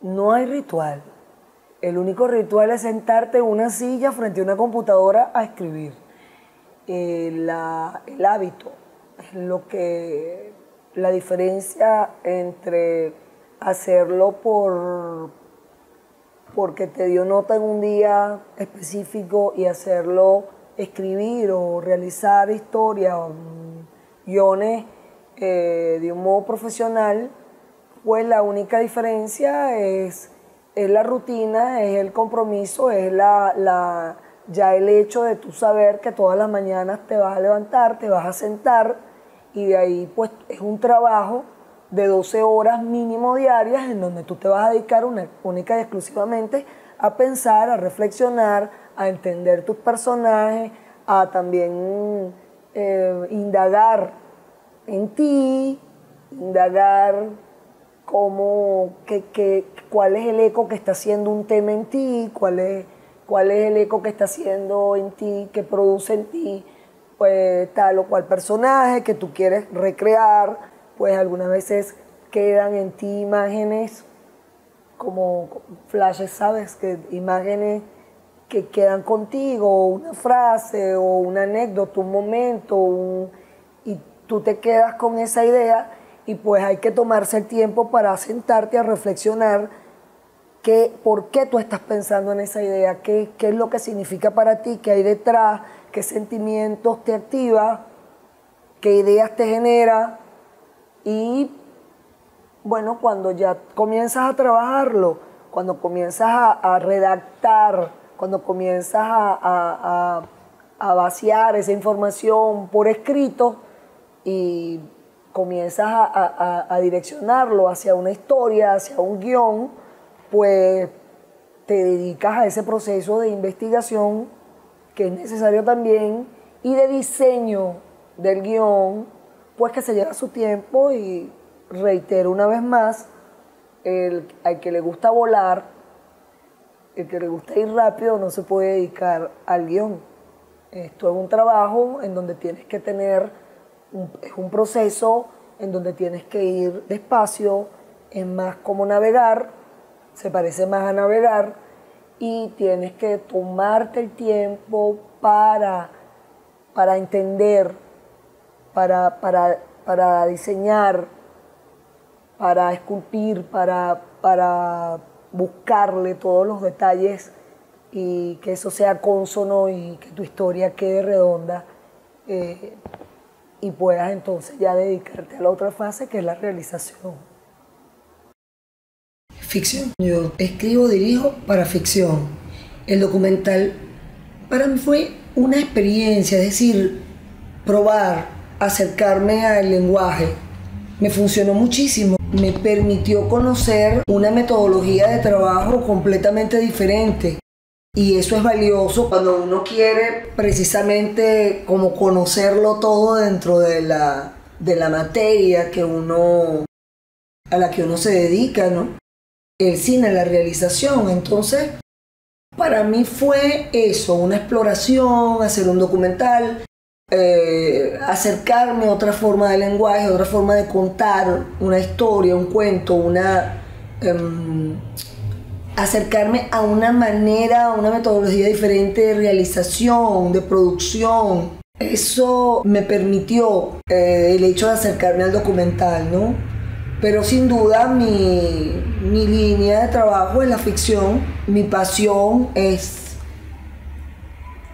No hay ritual. El único ritual es sentarte en una silla frente a una computadora a escribir. El hábito es la diferencia entre hacerlo porque te dio nota en un día específico y hacerlo, escribir o realizar historias o guiones de un modo profesional. Pues la única diferencia es la rutina, es el compromiso, es ya el hecho de tú saber que todas las mañanas te vas a levantar, te vas a sentar y de ahí pues es un trabajo de 12 horas mínimo diarias en donde tú te vas a dedicar única y exclusivamente a pensar, a reflexionar, a entender tus personajes, a también indagar en ti, indagar cuál es el eco que está haciendo un tema en ti, cuál es el eco que está haciendo en ti, que produce en ti pues, tal o cual personaje que tú quieres recrear. Pues algunas veces quedan en ti imágenes como flashes, ¿sabes? Imágenes que quedan contigo, una frase o una anécdota, un momento, y tú te quedas con esa idea. Y pues hay que tomarse el tiempo para sentarte a reflexionar por qué tú estás pensando en esa idea, qué es lo que significa para ti, qué hay detrás, qué sentimientos te activa, qué ideas te genera. Y bueno, cuando ya comienzas a trabajarlo, cuando comienzas a redactar, cuando comienzas a vaciar esa información por escrito y comienzas a direccionarlo hacia una historia, hacia un guión, pues te dedicas a ese proceso de investigación que es necesario también y de diseño del guión, pues que se lleva su tiempo. Y reitero una vez más, al que le gusta volar, el que le gusta ir rápido no se puede dedicar al guión. Esto es un trabajo en donde tienes que tener es un proceso en donde tienes que ir despacio, es más como navegar, se parece más a navegar, y tienes que tomarte el tiempo para entender, para diseñar, para esculpir, para buscarle todos los detalles y que eso sea cónsono y que tu historia quede redonda. Y puedas entonces ya dedicarte a la otra fase que es la realización. Ficción. Yo escribo, dirijo para ficción. El documental para mí fue una experiencia, es decir, probar, acercarme al lenguaje. Me funcionó muchísimo. Me permitió conocer una metodología de trabajo completamente diferente. Y eso es valioso cuando uno quiere precisamente como conocerlo todo dentro de la materia a la que uno se dedica, ¿no? El cine, la realización. Entonces, para mí fue eso, una exploración, hacer un documental, acercarme a otra forma de lenguaje, otra forma de contar una historia, un cuento, acercarme a una manera, a una metodología diferente de realización, de producción. Eso me permitió el hecho de acercarme al documental, ¿no? Pero sin duda mi línea de trabajo es la ficción. Mi pasión es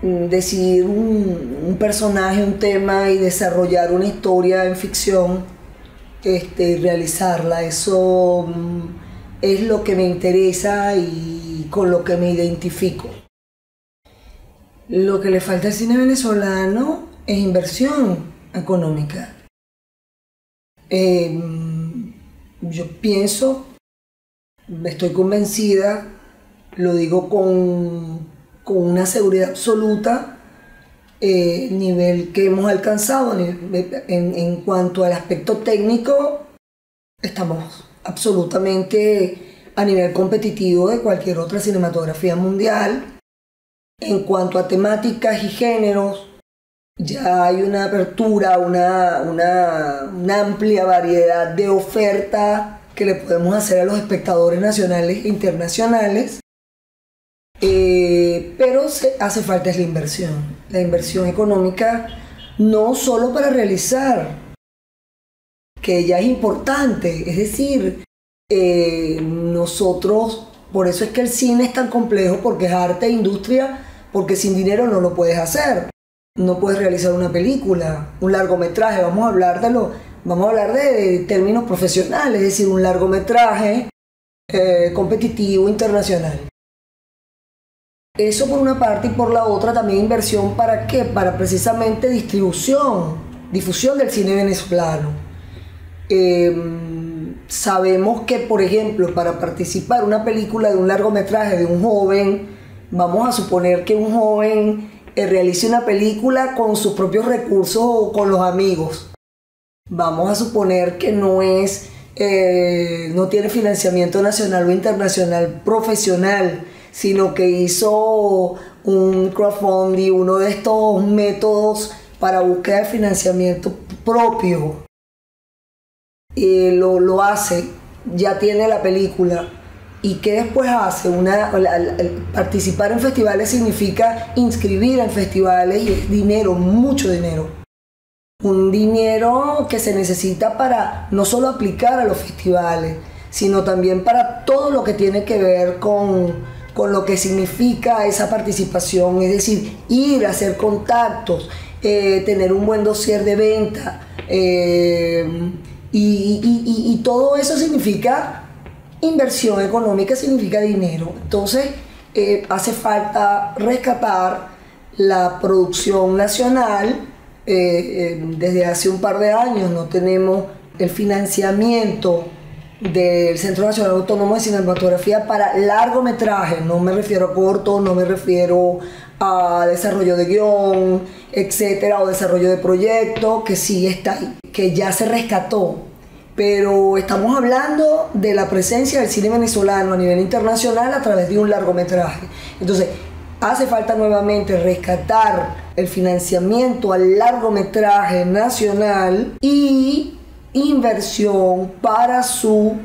decidir un personaje, un tema y desarrollar una historia en ficción, realizarla. Eso es lo que me interesa y con lo que me identifico. Lo que le falta al cine venezolano es inversión económica. Yo pienso, estoy convencida, lo digo con una seguridad absoluta, el nivel que hemos alcanzado en cuanto al aspecto técnico, estamos absolutamente a nivel competitivo de cualquier otra cinematografía mundial. En cuanto a temáticas y géneros, ya hay una apertura, una amplia variedad de oferta que le podemos hacer a los espectadores nacionales e internacionales, pero hace falta es la inversión económica, no solo para realizar, que ya es importante, es decir, nosotros, por eso es que el cine es tan complejo, porque es arte e industria, porque sin dinero no lo puedes hacer. No puedes realizar una película, un largometraje, vamos a hablar de términos profesionales, es decir, un largometraje competitivo internacional. Eso por una parte, y por la otra también inversión, ¿para qué? Para precisamente difusión del cine venezolano. Sabemos que, por ejemplo, para participar en una película de un largometraje de un joven, vamos a suponer que un joven realice una película con sus propios recursos o con los amigos. Vamos a suponer que no tiene financiamiento nacional o internacional profesional, sino que hizo un crowdfunding, uno de estos métodos para búsqueda de financiamiento propio. Lo hace, ya tiene la película. ¿Y qué después hace? Participar en festivales significa inscribir en festivales, y es dinero, mucho dinero. Un dinero que se necesita para no solo aplicar a los festivales, sino también para todo lo que tiene que ver con lo que significa esa participación, es decir, ir a hacer contactos, tener un buen dossier de venta, y todo eso significa inversión económica, significa dinero. Entonces hace falta rescatar la producción nacional. Desde hace un par de años no tenemos el financiamiento del Centro Nacional Autónomo de Cinematografía para largometrajes. No me refiero a corto, no me refiero a desarrollo de guión, etcétera, o desarrollo de proyecto, que sí está ahí, que ya se rescató. Pero estamos hablando de la presencia del cine venezolano a nivel internacional a través de un largometraje. Entonces, hace falta nuevamente rescatar el financiamiento al largometraje nacional y inversión para su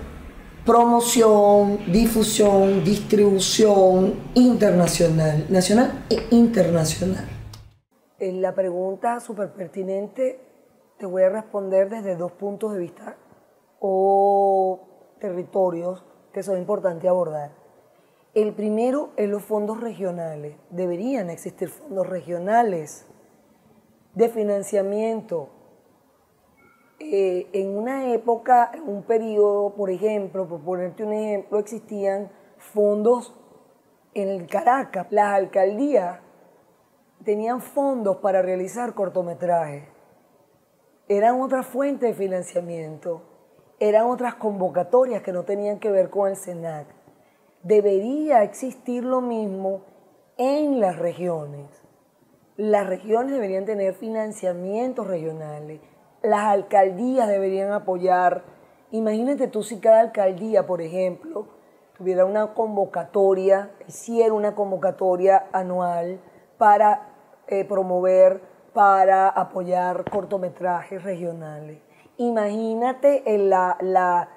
promoción, difusión, distribución internacional, nacional e internacional. En la pregunta súper pertinente te voy a responder desde dos puntos de vista o territorios que son importantes abordar. El primero es los fondos regionales. Deberían existir fondos regionales de financiamiento. En una época, en un periodo, por ejemplo, por ponerte un ejemplo, existían fondos en Caracas. Las alcaldías tenían fondos para realizar cortometrajes. Eran otra fuente de financiamiento. Eran otras convocatorias que no tenían que ver con el SENAC. Debería existir lo mismo en las regiones. Las regiones deberían tener financiamientos regionales. Las alcaldías deberían apoyar. Imagínate tú si cada alcaldía, por ejemplo, tuviera una convocatoria, hiciera una convocatoria anual para promover, para apoyar cortometrajes regionales. Imagínate en la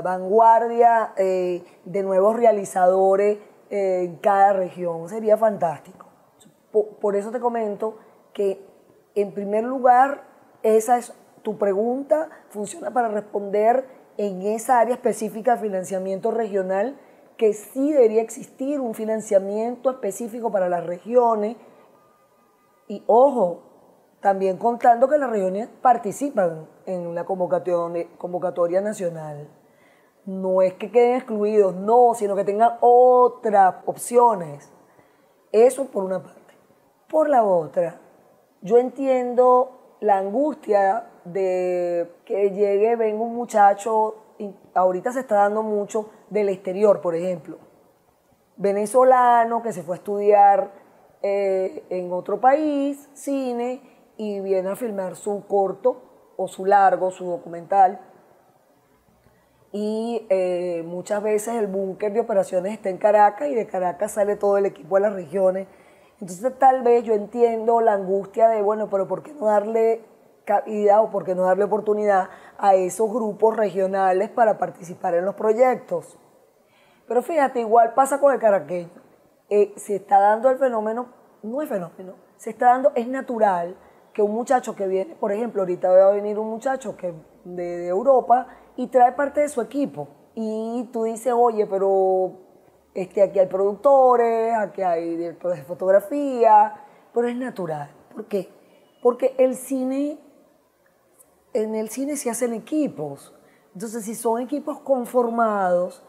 vanguardia de nuevos realizadores en cada región. Sería fantástico. Por eso te comento que, en primer lugar, esa es tu pregunta, funciona para responder en esa área específica de financiamiento regional, que sí debería existir un financiamiento específico para las regiones. Y ojo, también contando que las regiones participan en la convocatoria nacional. No es que queden excluidos, no, sino que tengan otras opciones. Eso por una parte. Por la otra, yo entiendo la angustia de que venga un muchacho, y ahorita se está dando mucho del exterior, por ejemplo, venezolano que se fue a estudiar en otro país, cine, y viene a filmar su corto o su largo, su documental. Y muchas veces el búnker de operaciones está en Caracas y de Caracas sale todo el equipo a las regiones. Entonces tal vez yo entiendo la angustia de, bueno, pero ¿por qué no darle cabida o por qué no darle oportunidad a esos grupos regionales para participar en los proyectos. Pero fíjate, igual pasa con el caraqueño. Se está dando el fenómeno, no es fenómeno, se está dando, es natural que un muchacho que viene, por ejemplo, ahorita va a venir un muchacho que de Europa y trae parte de su equipo. Y tú dices, oye, pero aquí hay productores, aquí hay directores de fotografía, pero es natural. ¿Por qué? Porque en el cine se hacen equipos. Entonces, si son equipos conformados,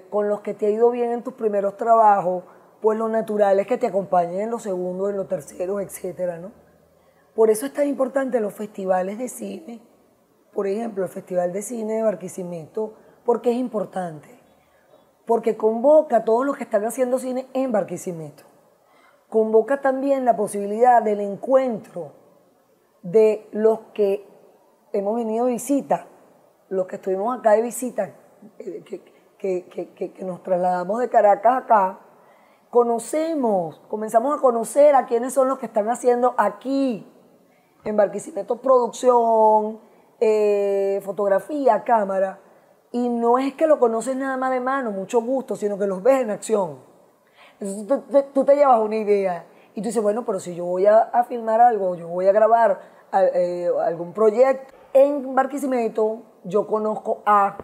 con los que te ha ido bien en tus primeros trabajos, pues lo natural es que te acompañen en los segundos, en los terceros, etcétera, ¿no? Por eso es tan importante los festivales de cine, por ejemplo, el Festival de Cine de Barquisimeto, porque es importante, porque convoca a todos los que están haciendo cine en Barquisimeto. Convoca también la posibilidad del encuentro de los que hemos venido de visita, los que estuvimos acá de visita, que nos trasladamos de Caracas acá, comenzamos a conocer a quiénes son los que están haciendo aquí en Barquisimeto producción, fotografía, cámara, y no es que lo conoces nada más de mano, mucho gusto, sino que los ves en acción. Entonces tú te llevas una idea y tú dices, bueno, pero si yo voy a filmar algo, yo voy a grabar algún proyecto en Barquisimeto, yo conozco a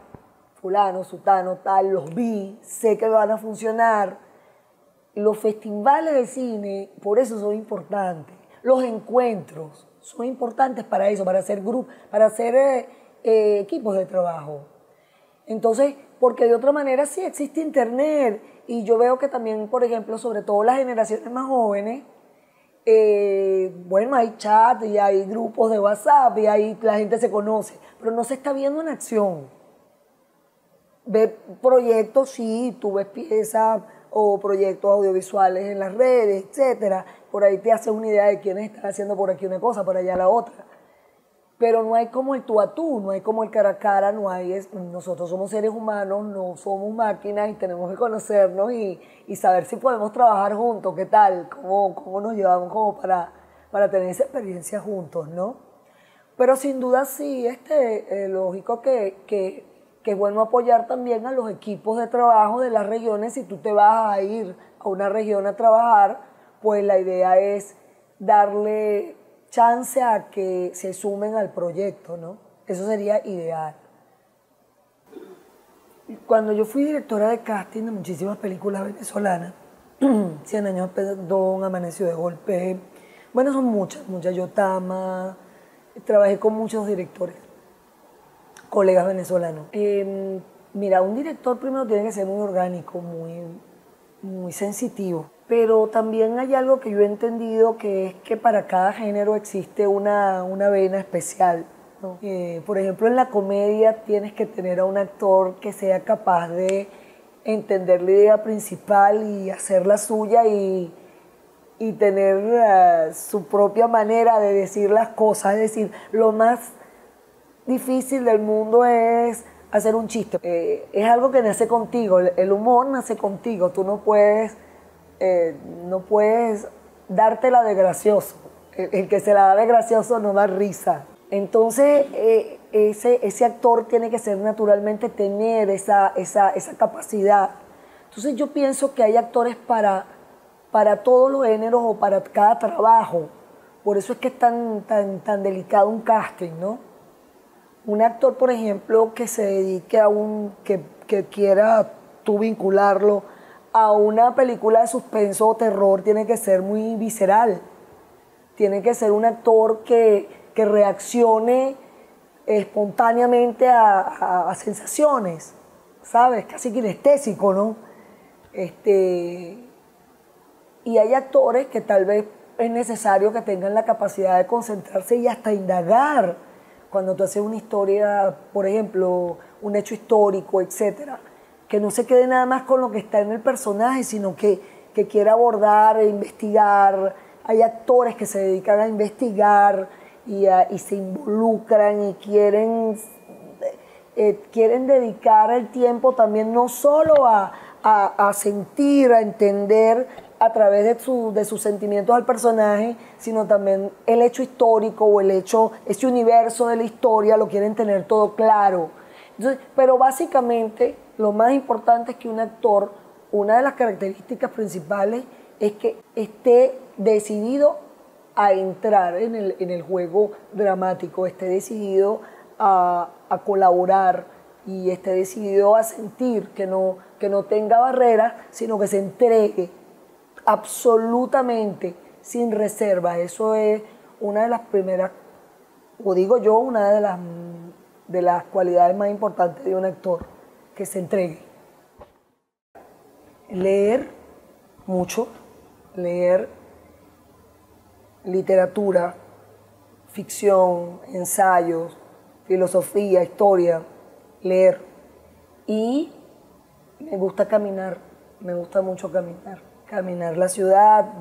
fulano, sutano, tal, los vi, sé que van a funcionar. Los festivales de cine, por eso son importantes. Los encuentros son importantes para eso, para hacer grupos, para hacer equipos de trabajo. Entonces, porque de otra manera sí existe internet y yo veo que también, por ejemplo, sobre todo las generaciones más jóvenes, bueno, hay chat y hay grupos de WhatsApp y ahí la gente se conoce, pero no se está viendo en acción. Ve proyectos, sí, tú ves piezas o proyectos audiovisuales en las redes, etcétera. Por ahí te haces una idea de quiénes están haciendo por aquí una cosa, por allá la otra. Pero no hay como el tú a tú, no hay como el cara a cara, nosotros somos seres humanos, no somos máquinas y tenemos que conocernos y saber si podemos trabajar juntos, qué tal, cómo nos llevamos como para tener esa experiencia juntos, ¿no? Pero sin duda sí, lógico que es bueno apoyar también a los equipos de trabajo de las regiones. Si tú te vas a ir a una región a trabajar, pues la idea es darle chance a que se sumen al proyecto, ¿no? Eso sería ideal. Cuando yo fui directora de casting de muchísimas películas venezolanas, 100 años de perdón, Amaneció de golpe, bueno, son muchas, Yotama, trabajé con muchos directores, colegas venezolanos. Mira, un director primero tiene que ser muy orgánico, muy sensitivo, pero también hay algo que yo he entendido, que es que para cada género existe una vena especial, ¿no? Por ejemplo, en la comedia tienes que tener a un actor que sea capaz de entender la idea principal y hacerla suya y tener su propia manera de decir las cosas. Es decir, lo más difícil del mundo es hacer un chiste. Es algo que nace contigo, el humor nace contigo, tú no puedes dártela de gracioso. El que se la da de gracioso no da risa. Entonces, ese actor tiene que ser naturalmente tener esa capacidad. Entonces yo pienso que hay actores para todos los géneros o para cada trabajo. Por eso es que es tan delicado un casting, ¿no? Un actor, por ejemplo, que se dedique que quiera tú vincularlo a una película de suspenso o terror, tiene que ser muy visceral. Tiene que ser un actor que reaccione espontáneamente a sensaciones, ¿sabes? Casi kinestésico, ¿no? Y hay actores que tal vez es necesario que tengan la capacidad de concentrarse y hasta indagar. Cuando tú haces una historia, por ejemplo, un hecho histórico, etcétera, que no se quede nada más con lo que está en el personaje, sino que quiera abordar e investigar. Hay actores que se dedican a investigar y se involucran y quieren dedicar el tiempo también no solo a sentir, a entender, a través de sus sentimientos al personaje, sino también el hecho histórico o ese universo de la historia lo quieren tener todo claro. Entonces, pero básicamente lo más importante es que un actor, una de las características principales es que esté decidido a entrar en el juego dramático, esté decidido a colaborar y esté decidido a sentir que no tenga barreras, sino que se entregue absolutamente sin reserva. Eso es una de las primeras, o digo yo, una de las cualidades más importantes de un actor, que se entregue. Leer mucho, leer literatura, ficción, ensayos, filosofía, historia, leer. Y me gusta caminar, me gusta mucho caminar. Caminar la ciudad,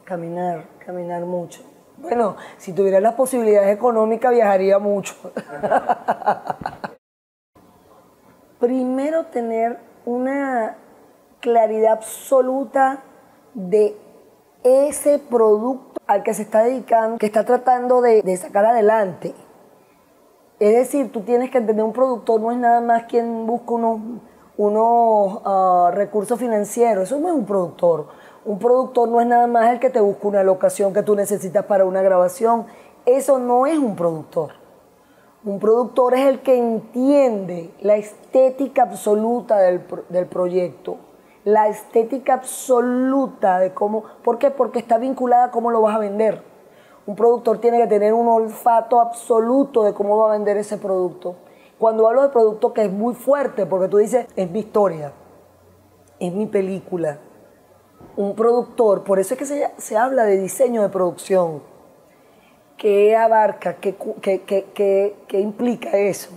caminar mucho. Bueno, si tuviera las posibilidades económicas viajaría mucho. Primero, tener una claridad absoluta de ese producto al que se está dedicando, que está tratando de sacar adelante. Es decir, tú tienes que entender, un productor no es nada más quien busca unos recursos financieros. Eso no es un productor. Un productor no es nada más el que te busca una locación que tú necesitas para una grabación. Eso no es un productor. Un productor es el que entiende la estética absoluta del proyecto, la estética absoluta de cómo. ¿Por qué? Porque está vinculada a cómo lo vas a vender. Un productor tiene que tener un olfato absoluto de cómo va a vender ese producto. Cuando hablo de producto, que es muy fuerte, porque tú dices, es mi historia, es mi película. Un productor, por eso es que se habla de diseño de producción. ¿Qué abarca? ¿Qué implica eso?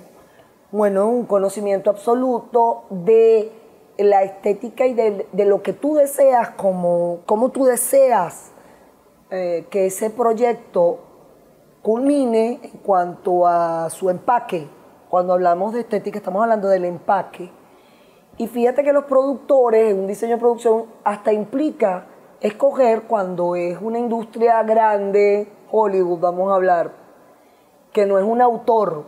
Bueno, un conocimiento absoluto de la estética y de lo que tú deseas, cómo tú deseas que ese proyecto culmine en cuanto a su empaque. Cuando hablamos de estética estamos hablando del empaque. Y fíjate que los productores, en un diseño de producción, hasta implica escoger, cuando es una industria grande, Hollywood, vamos a hablar, que no es un autor.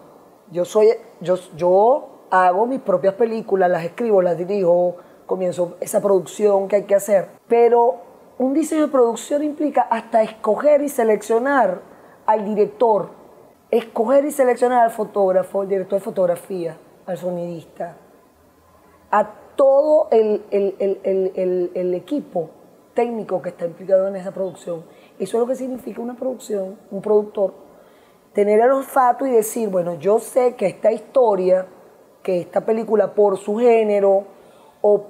Yo hago mis propias películas, las escribo, las dirijo, comienzo esa producción que hay que hacer. Pero un diseño de producción implica hasta escoger y seleccionar al director, escoger y seleccionar al fotógrafo, al director de fotografía, al sonidista, a todo el equipo técnico que está implicado en esa producción. Eso es lo que significa una producción, un productor. Tener el olfato y decir, bueno, yo sé que esta historia, que esta película, por su género o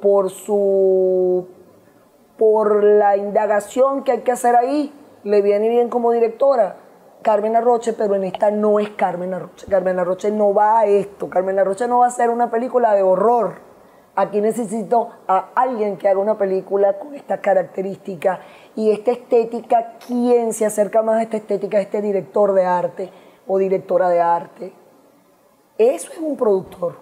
por la indagación que hay que hacer ahí, le viene bien como directora Carmen Arroche, pero en esta no es Carmen Arroche. Carmen Arroche no va a esto. Carmen Arroche no va a hacer una película de horror. Aquí necesito a alguien que haga una película con esta característica y esta estética. ¿Quién se acerca más a esta estética? Este director de arte o directora de arte. Eso es un productor.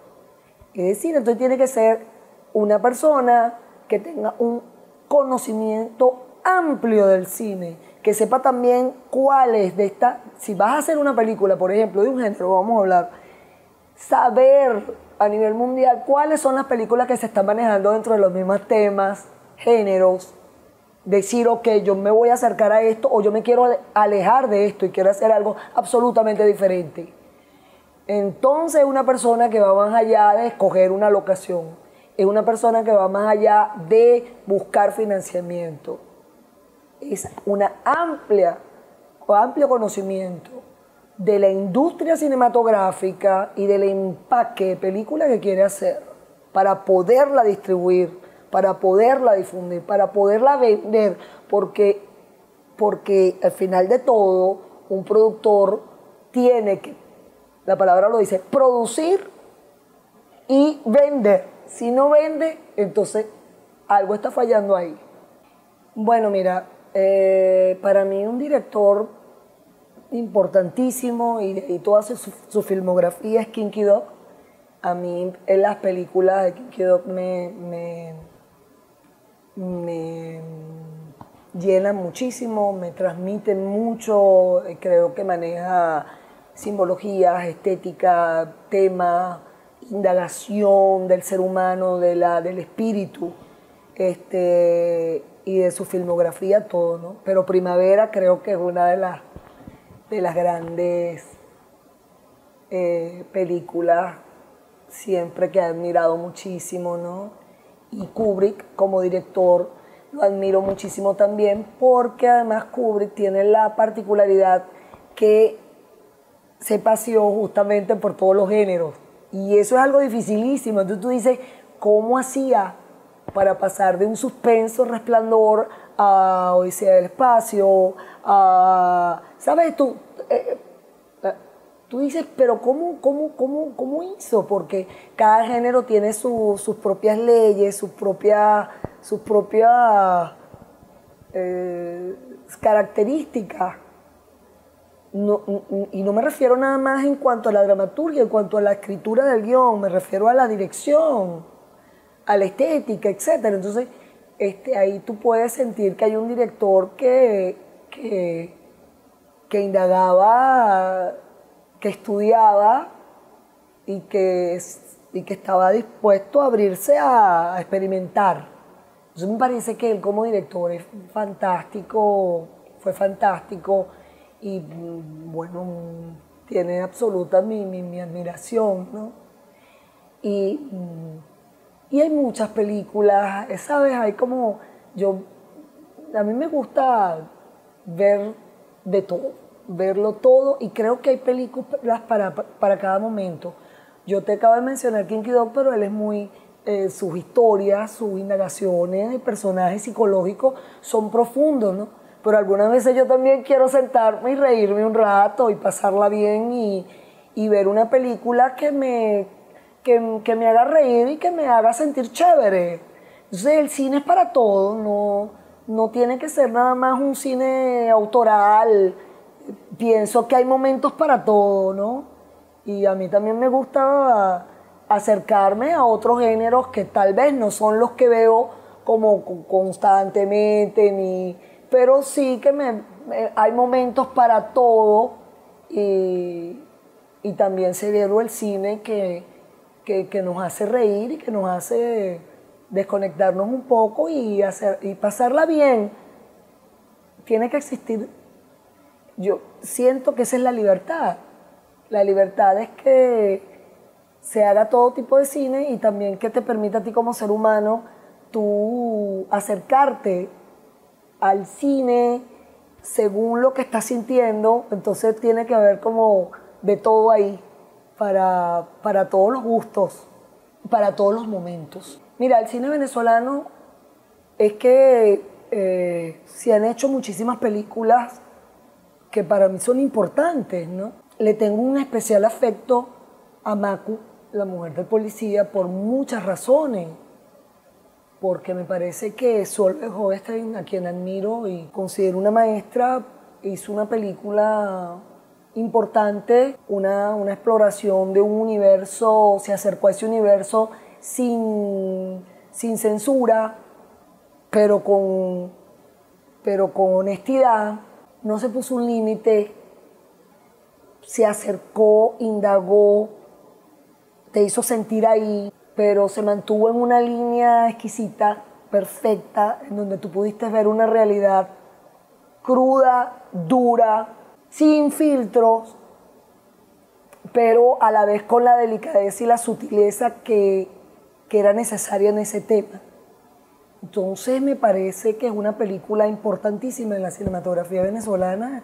Es decir, entonces tiene que ser una persona que tenga un conocimiento amplio del cine, que sepa también cuáles de estas. Si vas a hacer una película, por ejemplo, de un género, vamos a hablar, saber a nivel mundial cuáles son las películas que se están manejando dentro de los mismos temas, géneros, decir, ok, yo me voy a acercar a esto o yo me quiero alejar de esto y quiero hacer algo absolutamente diferente. Entonces, una persona que va más allá de escoger una locación, es una persona que va más allá de buscar financiamiento, es una amplio conocimiento de la industria cinematográfica y del empaque de película que quiere hacer para poderla distribuir, para poderla difundir, para poderla vender, porque al final de todo un productor tiene que, la palabra lo dice, producir y vender. Si no vende, entonces algo está fallando ahí. Bueno, mira, para mí un director importantísimo y toda su filmografía es Kinky Dog. A mí en las películas de Kinky Dog me me llenan muchísimo, me transmiten mucho, creo que maneja simbologías, estética, tema, indagación del ser humano, del espíritu, y de su filmografía, todo, ¿no? Pero Primavera creo que es una de las grandes películas siempre que he admirado muchísimo, ¿no? Y Kubrick como director lo admiro muchísimo también porque además Kubrick tiene la particularidad que se paseó justamente por todos los géneros y eso es algo dificilísimo. Entonces tú dices, ¿cómo hacía para pasar de un suspenso Resplandor a Odisea del Espacio, a, ¿sabes? Tú dices, pero ¿cómo hizo? Porque cada género tiene sus propias leyes, sus propias características. No, y no me refiero nada más en cuanto a la dramaturgia, en cuanto a la escritura del guión, me refiero a la dirección, a la estética, etc. Entonces, ahí tú puedes sentir que hay un director que indagaba, que estudiaba y que estaba dispuesto a abrirse a experimentar. Entonces me parece que él como director es fantástico, fue fantástico y bueno, tiene absoluta mi admiración, ¿no? Y, y hay muchas películas, ¿sabes? Hay como, a mí me gusta ver de todo, verlo todo y creo que hay películas para cada momento. Yo te acabo de mencionar Kinky Dog, pero él es muy, sus historias, sus indagaciones de personajes psicológicos son profundos, ¿no? Pero algunas veces yo también quiero sentarme y reírme un rato y pasarla bien y ver una película que me haga reír y que me haga sentir chévere. Entonces el cine es para todo, no tiene que ser nada más un cine autoral. Pienso que hay momentos para todo, ¿no? Y a mí también me gusta acercarme a otros géneros que tal vez no son los que veo como constantemente, pero sí que hay momentos para todo y también celebro el cine que nos hace reír y que nos hace desconectarnos un poco y pasarla bien. Tiene que existir. Yo siento que esa es la libertad. La libertad es que se haga todo tipo de cine y también que te permita a ti como ser humano tú acercarte al cine según lo que estás sintiendo. Entonces tiene que haber como de todo ahí para todos los gustos, para todos los momentos. Mira, el cine venezolano es que se han hecho muchísimas películas que para mí son importantes, ¿no? Le tengo un especial afecto a Macu, la mujer del policía, por muchas razones. Porque me parece que Solveig Hohenstein, a quien admiro y considero una maestra, hizo una película importante, una exploración de un universo, se acercó a ese universo sin censura, pero con honestidad. No se puso un límite, se acercó, indagó, te hizo sentir ahí, pero se mantuvo en una línea exquisita, perfecta, en donde tú pudiste ver una realidad cruda, dura, sin filtros, pero a la vez con la delicadeza y la sutileza que era necesaria en ese tema. Entonces me parece que es una película importantísima en la cinematografía venezolana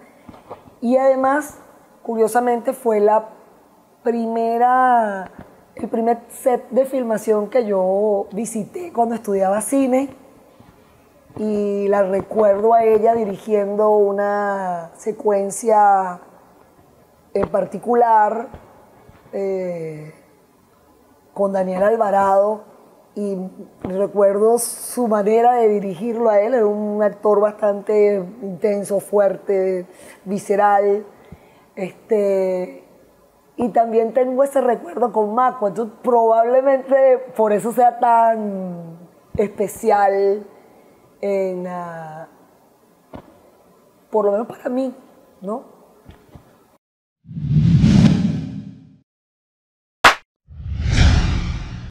y además, curiosamente, fue el primer set de filmación que yo visité cuando estudiaba cine y la recuerdo a ella dirigiendo una secuencia en particular con Daniel Alvarado. Y recuerdo su manera de dirigirlo a él, era un actor bastante intenso, fuerte, visceral. Y también tengo ese recuerdo con Macu, entonces probablemente por eso sea tan especial por lo menos para mí, ¿no?